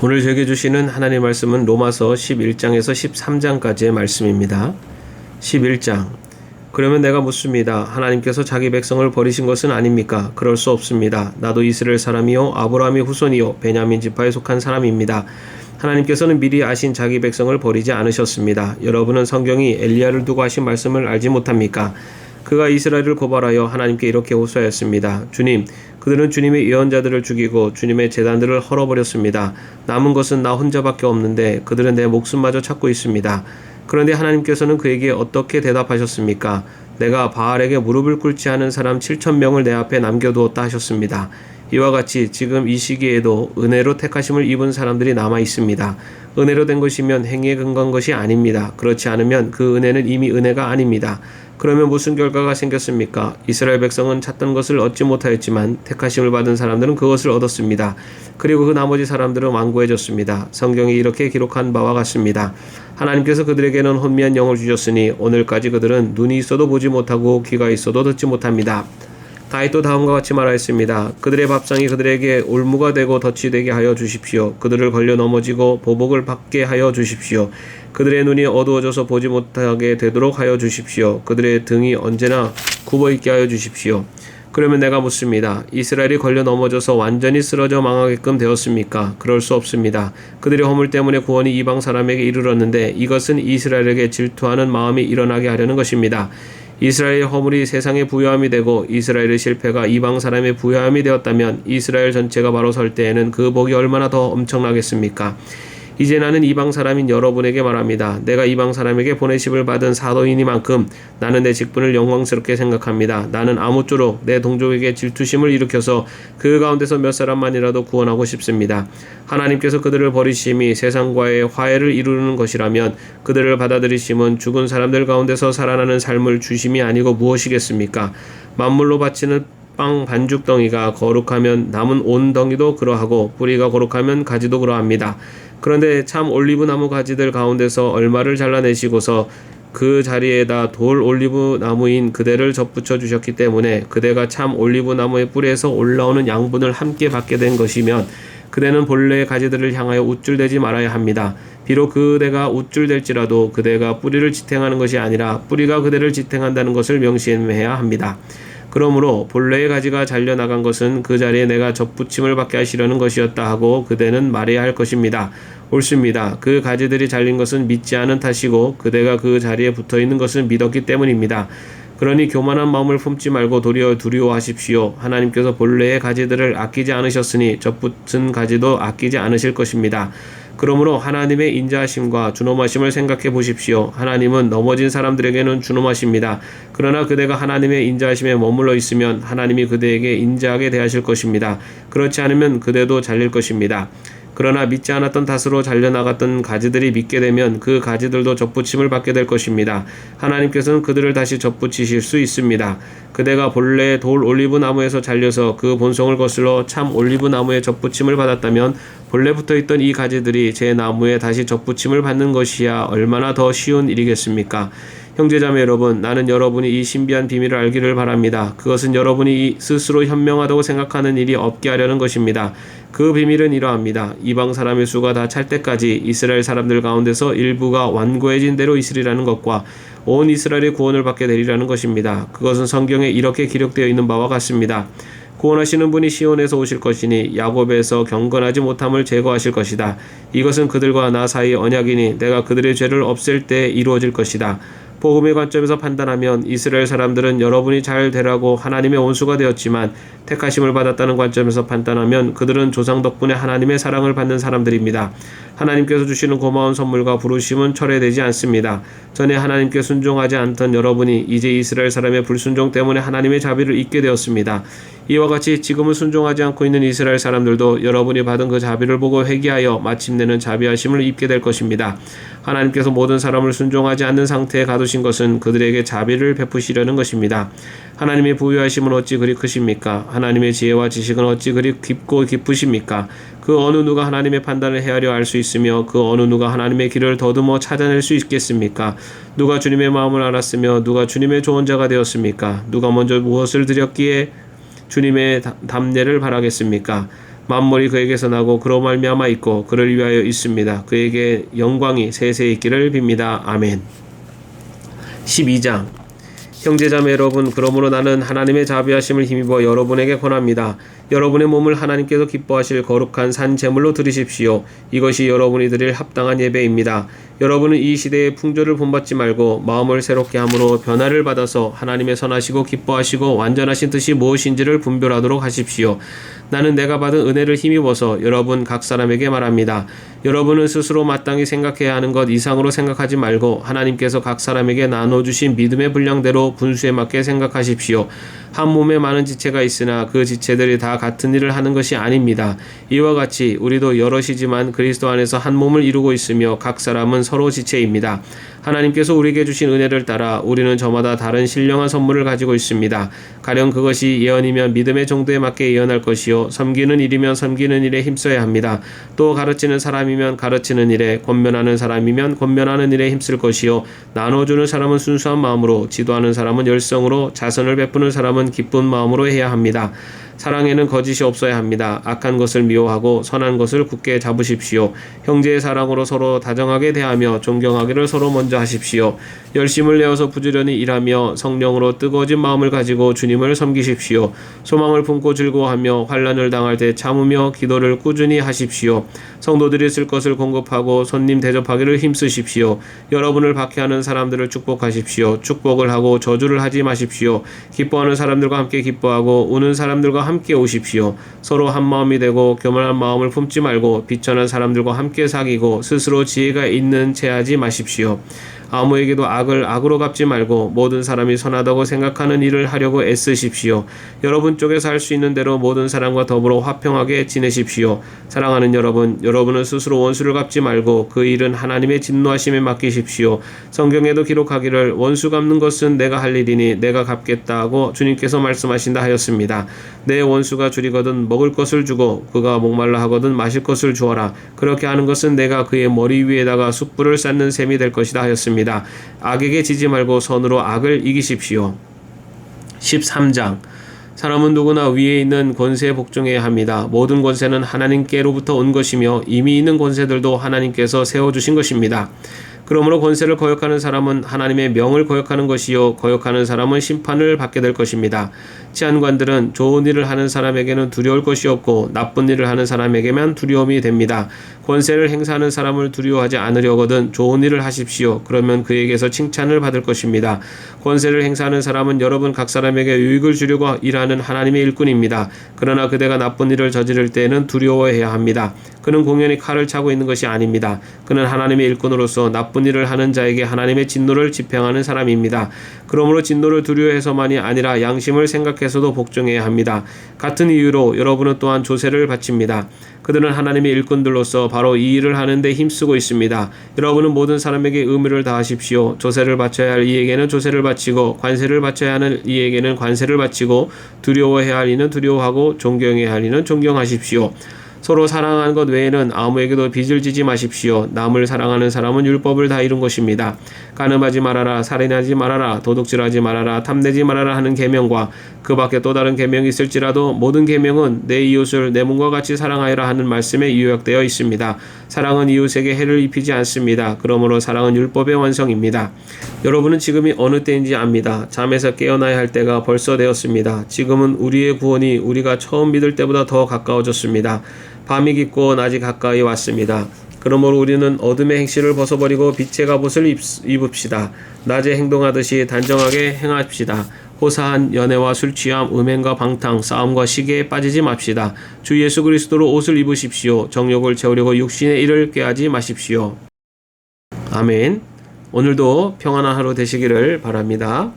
오늘 제게 주시는 하나님 말씀은 로마서 11장에서 13장까지의 말씀입니다. 11장. 그러면 내가 묻습니다. 하나님께서 자기 백성을 버리신 것은 아닙니까? 그럴 수 없습니다. 나도 이스라엘 사람이요 아브라함의 후손이요 베냐민 지파에 속한 사람입니다. 하나님께서는 미리 아신 자기 백성을 버리지 않으셨습니다. 여러분은 성경이 엘리야를 두고 하신 말씀을 알지 못합니까? 그가 이스라엘을 고발하여 하나님께 이렇게 호소하였습니다. 주님, 그들은 주님의 예언자들을 죽이고 주님의 제단들을 헐어버렸습니다. 남은 것은 나 혼자밖에 없는데 그들은 내 목숨마저 찾고 있습니다. 그런데 하나님께서는 그에게 어떻게 대답하셨습니까? 내가 바알에게 무릎을 꿇지 않은 사람 7,000명을 내 앞에 남겨두었다 하셨습니다. 이와 같이 지금 이 시기에도 은혜로 택하심을 입은 사람들이 남아 있습니다. 은혜로 된 것이면 행위에 근거한 것이 아닙니다. 그렇지 않으면 그 은혜는 이미 은혜가 아닙니다. 그러면 무슨 결과가 생겼습니까? 이스라엘 백성은 찾던 것을 얻지 못하였지만 택하심을 받은 사람들은 그것을 얻었습니다. 그리고 그 나머지 사람들은 완고해졌습니다. 성경이 이렇게 기록한 바와 같습니다. 하나님께서 그들에게는 혼미한 영을 주셨으니 오늘까지 그들은 눈이 있어도 보지 못하고 귀가 있어도 듣지 못합니다. 다윗도 다음과 같이 말하였습니다. 그들의 밥상이 그들에게 올무가 되고 덫이 되게 하여 주십시오. 그들을 걸려 넘어지고 보복을 받게 하여 주십시오. 그들의 눈이 어두워져서 보지 못하게 되도록 하여 주십시오. 그들의 등이 언제나 굽어있게 하여 주십시오. 그러면 내가 묻습니다. 이스라엘이 걸려 넘어져서 완전히 쓰러져 망하게끔 되었습니까? 그럴 수 없습니다. 그들의 허물 때문에 구원이 이방 사람에게 이르렀는데 이것은 이스라엘에게 질투하는 마음이 일어나게 하려는 것입니다. 이스라엘의 허물이 세상의 부요함이 되고 이스라엘의 실패가 이방 사람의 부요함이 되었다면 이스라엘 전체가 바로 설 때에는 그 복이 얼마나 더 엄청나겠습니까? 이제 나는 이방 사람인 여러분에게 말합니다. 내가 이방 사람에게 보내심을 받은 사도이니만큼 나는 내 직분을 영광스럽게 생각합니다. 나는 아무쪼록 내 동족에게 질투심을 일으켜서 그 가운데서 몇 사람만이라도 구원하고 싶습니다. 하나님께서 그들을 버리심이 세상과의 화해를 이루는 것이라면 그들을 받아들이심은 죽은 사람들 가운데서 살아나는 삶을 주심이 아니고 무엇이겠습니까? 만물로 바치는 빵 반죽 덩이가 거룩하면 남은 온 덩이도 그러하고 뿌리가 거룩하면 가지도 그러합니다. 그런데 참 올리브 나무 가지들 가운데서 얼마를 잘라내시고서 그 자리에다 돌 올리브 나무인 그대를 접붙여 주셨기 때문에 그대가 참 올리브 나무의 뿌리에서 올라오는 양분을 함께 받게 된 것이면 그대는 본래의 가지들을 향하여 우쭐대지 말아야 합니다. 비록 그대가 우쭐댈지라도 그대가 뿌리를 지탱하는 것이 아니라 뿌리가 그대를 지탱한다는 것을 명심해야 합니다. 그러므로 본래의 가지가 잘려나간 것은 그 자리에 내가 접붙임을 받게 하시려는 것이었다 하고 그대는 말해야 할 것입니다. 옳습니다. 그 가지들이 잘린 것은 믿지 않은 탓이고 그대가 그 자리에 붙어있는 것을 믿었기 때문입니다. 그러니 교만한 마음을 품지 말고 도리어 두려워하십시오. 하나님께서 본래의 가지들을 아끼지 않으셨으니 접붙은 가지도 아끼지 않으실 것입니다. 그러므로 하나님의 인자하심과 준엄하심을 생각해 보십시오. 하나님은 넘어진 사람들에게는 준엄하십니다. 그러나 그대가 하나님의 인자하심에 머물러 있으면 하나님이 그대에게 인자하게 대하실 것입니다. 그렇지 않으면 그대도 잘릴 것입니다. 그러나 믿지 않았던 탓으로 잘려나갔던 가지들이 믿게 되면 그 가지들도 접붙임을 받게 될 것입니다. 하나님께서는 그들을 다시 접붙이실 수 있습니다. 그대가 본래 돌 올리브 나무에서 잘려서 그 본성을 거슬러 참 올리브 나무에 접붙임을 받았다면 본래 붙어있던 이 가지들이 제 나무에 다시 접붙임을 받는 것이야 얼마나 더 쉬운 일이겠습니까? 형제자매 여러분, 나는 여러분이 이 신비한 비밀을 알기를 바랍니다. 그것은 여러분이 스스로 현명하다고 생각하는 일이 없게 하려는 것입니다. 그 비밀은 이러합니다. 이방 사람의 수가 다 찰 때까지 이스라엘 사람들 가운데서 일부가 완고해진 대로 있으리라는 것과 온 이스라엘의 구원을 받게 되리라는 것입니다. 그것은 성경에 이렇게 기록되어 있는 바와 같습니다. 구원하시는 분이 시온에서 오실 것이니 야곱에서 경건하지 못함을 제거하실 것이다. 이것은 그들과 나 사이 언약이니 내가 그들의 죄를 없앨 때 이루어질 것이다. 복음의 관점에서 판단하면 이스라엘 사람들은 여러분이 잘 되라고 하나님의 온수가 되었지만 택하심을 받았다는 관점에서 판단하면 그들은 조상 덕분에 하나님의 사랑을 받는 사람들입니다. 하나님께서 주시는 고마운 선물과 부르심은 철회되지 않습니다. 전에 하나님께 순종하지 않던 여러분이 이제 이스라엘 사람의 불순종 때문에 하나님의 자비를 잊게 되었습니다. 이와 같이 지금은 순종하지 않고 있는 이스라엘 사람들도 여러분이 받은 그 자비를 보고 회개하여 마침내는 자비하심을 입게 될 것입니다. 하나님께서 모든 사람을 순종하지 않는 상태에 가두신 것은 그들에게 자비를 베푸시려는 것입니다. 하나님의 부유하심은 어찌 그리 크십니까? 하나님의 지혜와 지식은 어찌 그리 깊고 깊으십니까? 그 어느 누가 하나님의 판단을 헤아려 알 수 있으며 그 어느 누가 하나님의 길을 더듬어 찾아낼 수 있겠습니까? 누가 주님의 마음을 알았으며 누가 주님의 조언자가 되었습니까? 누가 먼저 무엇을 드렸기에 주님의 담례를 바라겠습니까? 만물이 그에게서 나고 그로 말미암아 있고 그를 위하여 있습니다. 그에게 영광이 세세 있기를 빕니다. 아멘. 12장. 형제자매 여러분, 그러므로 나는 하나님의 자비하심을 힘입어 여러분에게 권합니다. 여러분의 몸을 하나님께서 기뻐하실 거룩한 산 제물로 드리십시오. 이것이 여러분이 드릴 합당한 예배입니다. 여러분은 이 시대의 풍조를 본받지 말고 마음을 새롭게 함으로 변화를 받아서 하나님의 선하시고 기뻐하시고 완전하신 뜻이 무엇인지를 분별하도록 하십시오. 나는 내가 받은 은혜를 힘입어서 여러분 각 사람에게 말합니다. 여러분은 스스로 마땅히 생각해야 하는 것 이상으로 생각하지 말고 하나님께서 각 사람에게 나눠주신 믿음의 분량대로 분수에 맞게 생각하십시오. 한 몸에 많은 지체가 있으나 그 지체들이 다 같은 일을 하는 것이 아닙니다. 이와 같이 우리도 여럿이지만 그리스도 안에서 한 몸을 이루고 있으며 각 사람은 서로 지체입니다. 하나님께서 우리에게 주신 은혜를 따라 우리는 저마다 다른 신령한 선물을 가지고 있습니다. 가령 그것이 예언이면 믿음의 정도에 맞게 예언할 것이요, 섬기는 일이면 섬기는 일에 힘써야 합니다. 또 가르치는 사람이면 가르치는 일에, 권면하는 사람이면 권면하는 일에 힘쓸 것이요, 나눠주는 사람은 순수한 마음으로, 지도하는 사람은 열성으로, 자선을 베푸는 사람은 기쁜 마음으로 해야 합니다. 사랑에는 거짓이 없어야 합니다. 악한 것을 미워하고 선한 것을 굳게 잡으십시오. 형제의 사랑으로 서로 다정하게 대하며 존경하기를 서로 먼저 하십시오. 열심을 내어서 부지런히 일하며 성령으로 뜨거워진 마음을 가지고 주님을 섬기십시오. 소망을 품고 즐거워하며 환난을 당할 때 참으며 기도를 꾸준히 하십시오. 성도들이 쓸 것을 공급하고 손님 대접하기를 힘쓰십시오. 여러분을 박해하는 사람들을 축복하십시오. 축복을 하고 저주를 하지 마십시오. 기뻐하는 사람들과 함께 기뻐하고 우는 사람들과 함께 오십시오. 서로 한 마음이 되고 교만한 마음을 품지 말고 비천한 사람들과 함께 사귀고 스스로 지혜가 있는 채 하지 마십시오. 아무에게도 악을 악으로 갚지 말고 모든 사람이 선하다고 생각하는 일을 하려고 애쓰십시오. 여러분 쪽에서 할 수 있는 대로 모든 사람과 더불어 화평하게 지내십시오. 사랑하는 여러분, 여러분은 스스로 원수를 갚지 말고 그 일은 하나님의 진노하심에 맡기십시오. 성경에도 기록하기를 원수 갚는 것은 내가 할 일이니 내가 갚겠다 하고 주님께서 말씀하신다 하였습니다. 내 원수가 줄이거든 먹을 것을 주고 그가 목말라 하거든 마실 것을 주어라. 그렇게 하는 것은 내가 그의 머리 위에다가 숯불을 쌓는 셈이 될 것이다 하였습니다. 악에게 지지 말고 선으로 악을 이기십시오. 13장. 사람은 누구나 위에 있는 권세에 복종해야 합니다. 모든 권세는 하나님께로부터 온 것이며 이미 있는 권세들도 하나님께서 세워주신 것입니다. 그러므로 권세를 거역하는 사람은 하나님의 명을 거역하는 것이요, 거역하는 사람은 심판을 받게 될 것입니다. 치안관들은 좋은 일을 하는 사람에게는 두려울 것이 없고 나쁜 일을 하는 사람에게만 두려움이 됩니다. 권세를 행사하는 사람을 두려워하지 않으려거든 좋은 일을 하십시오. 그러면 그에게서 칭찬을 받을 것입니다. 권세를 행사하는 사람은 여러분 각 사람에게 유익을 주려고 일하는 하나님의 일꾼입니다. 그러나 그대가 나쁜 일을 저지를 때에는 두려워해야 합니다. 그는 공연히 칼을 차고 있는 것이 아닙니다. 그는 하나님의 일꾼으로서 나쁜 일을 하는 자에게 하나님의 진노를 집행하는 사람입니다. 그러므로 진노를 두려워해서만이 아니라 양심을 생각해서도 복종해야 합니다. 같은 이유로 여러분은 또한 조세를 바칩니다. 그들은 하나님의 일꾼들로서 바로 이 일을 하는데 힘쓰고 있습니다. 여러분은 모든 사람에게 의무를 다하십시오. 조세를 바쳐야 할 이에게는 조세를 바치고 관세를 바쳐야 하는 이에게는 관세를 바치고 두려워해야 할 이는 두려워하고 존경해야 할 이는 존경하십시오. 서로 사랑하는 것 외에는 아무에게도 빚을 지지 마십시오. 남을 사랑하는 사람은 율법을 다 이룬 것입니다. 간음하지 말아라, 살인하지 말아라, 도둑질하지 말아라, 탐내지 말아라 하는 계명과 그 밖에 또 다른 계명이 있을지라도 모든 계명은 내 이웃을 내 몸과 같이 사랑하여라 하는 말씀에 요약되어 있습니다. 사랑은 이웃에게 해를 입히지 않습니다. 그러므로 사랑은 율법의 완성입니다. 여러분은 지금이 어느 때인지 압니다. 잠에서 깨어나야 할 때가 벌써 되었습니다. 지금은 우리의 구원이 우리가 처음 믿을 때보다 더 가까워졌습니다. 밤이 깊고 낮이 가까이 왔습니다. 그러므로 우리는 어둠의 행실을 벗어버리고 빛의 갑옷을 입읍시다. 낮에 행동하듯이 단정하게 행합시다. 호사한 연애와 술취함, 음행과 방탕, 싸움과 시기에 빠지지 맙시다. 주 예수 그리스도로 옷을 입으십시오. 정욕을 채우려고 육신의 일을 꾀하지 마십시오. 아멘. 오늘도 평안한 하루 되시기를 바랍니다.